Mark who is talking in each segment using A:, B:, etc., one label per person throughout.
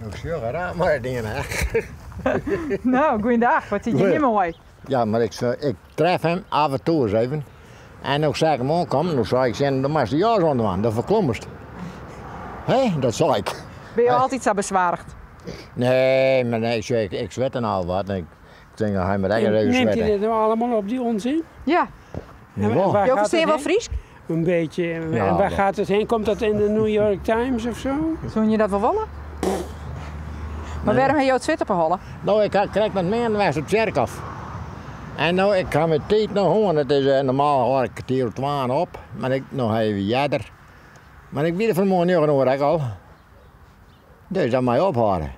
A: Ik zie je raar, maar dingen.
B: Nou, goeiedag, wat zit je niet mooi?
A: Ja, maar ik tref hem af en toe eens even. En dan zei ik hem aankomen, dan zei ik, dan mag je jas aan doen, dat verklommerst. Hé, dat zei ik.
B: Ben je altijd zo bezwaardigd?
A: Nee, maar nee, ik zwet en al wat. Ik denk, dan ga je me echt even
C: Neemt
A: zwetten.
C: hij dit nou allemaal op die onzin?
B: Ja.
C: En
A: Ja.
C: waar
B: Je
C: gaat
B: versteert
C: het
B: wel
C: heen?
B: Fries?
C: Een beetje. En
A: Ja,
C: waar
A: wel.
C: gaat het heen? Komt dat in de New York Times of zo?
B: Zou je dat wel willen? Maar
A: Nee.
B: waarom heb je het zwit opgehollen?
A: Nou, ik krijg met mij weg op het af. En nou, ik ga met tijd nog gewoon. Het is normaal hoor ik kwartier of 12 op. Maar ik nog even jadder. Maar ik weet het vanmorgen niet hoor ik al. Dus dat mij ophouden.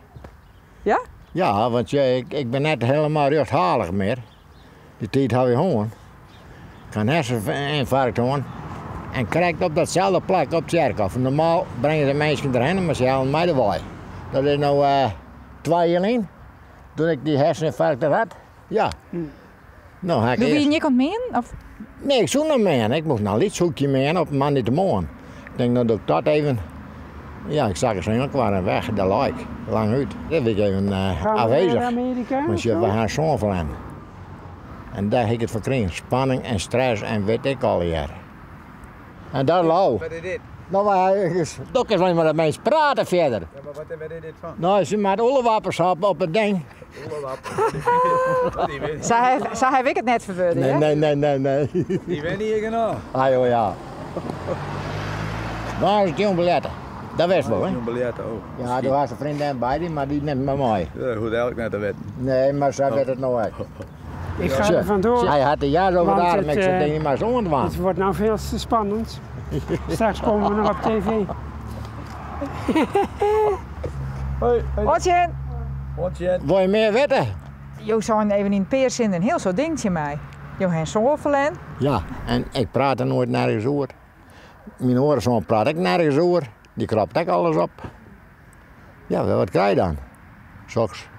B: Ja?
A: Ja, want ik ben net helemaal rechthalig meer. Die tijd heb je gewoon. Ik ga herseninfarct doen. En krijg op datzelfde plek op het kerkhof. Normaal brengen de mensen erheen, maar ze halen mij erbij. Dat is nou 2 jaar in. Toen ik die herseninfarct had. Ja. Nou, ga ik
B: Doe je
A: eerst...
B: niet aan mee? Of?
A: Nee, ik zoek nog mee. Ik moest nou een zoekje mee op een man niet te morgen. Ik denk nou dat ik dat even... Ja, ik zag er eigenlijk waren weg, dat like, lang uit. Dat ben ik even
C: Gaan we
A: afwezig.
C: naar Amerika?
A: Want
C: of
A: je
C: zo?
A: hebt haar zo'n verleden. En daar heb ik het verkregen. Spanning en stress en weet ik al jaren. En daar lauw.
D: Wat is dit?
A: Nou, toch eens maar met mensen praten verder.
D: Ja, maar wat hebben we dit van?
A: Nou, als je met oliewappers op het ding.
D: Die weet
B: Zij heb ik het net verweerd, hè?
A: Nee.
D: die weet niet genoeg.
A: Ah joh, ja. Waar is het jong beletten? Dat wist wel, hè?
D: Een biljet ook.
A: Ja, er was een vriendin bij die, maar die neemt me mooi.
D: Ja, goed, elk net te weten.
A: Nee, maar ze weet het nog echt.
C: Ik ga er vandoor.
A: Hij had een jaar over
C: Want
A: daar,
C: het,
A: maar ik zei, denk je maar zo ontwaan.
C: Het wordt nou veel te spannend. Straks komen we nog op tv.
D: Hoi,
B: Otje,
D: wat je?
A: Wil je meer weten?
B: je zou even in Peerzin een heel zo dingetje mij. Je hebt zo'n verlen.
A: Ja, en ik praat er nooit nergens over. Mijn horizon praat ik nergens over. Die krapt ik alles op. Ja, wat krijg je dan? Soks.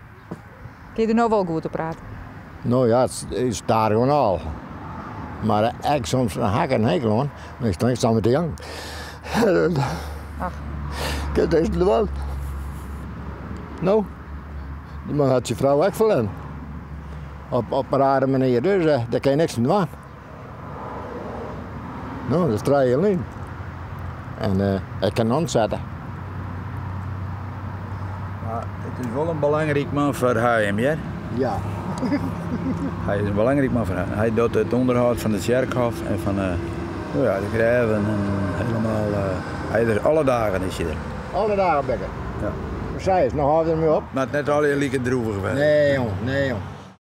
B: Kun je er nou wel goed op praten?
A: Nou ja, het is daar gewoon al. Maar ik soms een hak en hekel aan. Maar ik sta met de jong.
B: Ach.
A: Kijk, deze is de wel. Nou, die man had je vrouw ook verlen. Op een rare manier, dus daar kan je niks van doen. Nou, dat is 3 jaar niet. En ik kan ontzetten.
D: Maar het is wel een belangrijk man voor hem, ja?
A: Ja.
D: Hij is een belangrijk man voor hem. Hij doet het onderhoud van de kerkhof en van de graven en helemaal. Hij is er alle dagen is hij er.
A: Alle dagen bekken.
D: Ja.
A: Zij is nog harder mee op.
D: Maar net al je lieke droevig bent.
A: Nee jong, nee jong.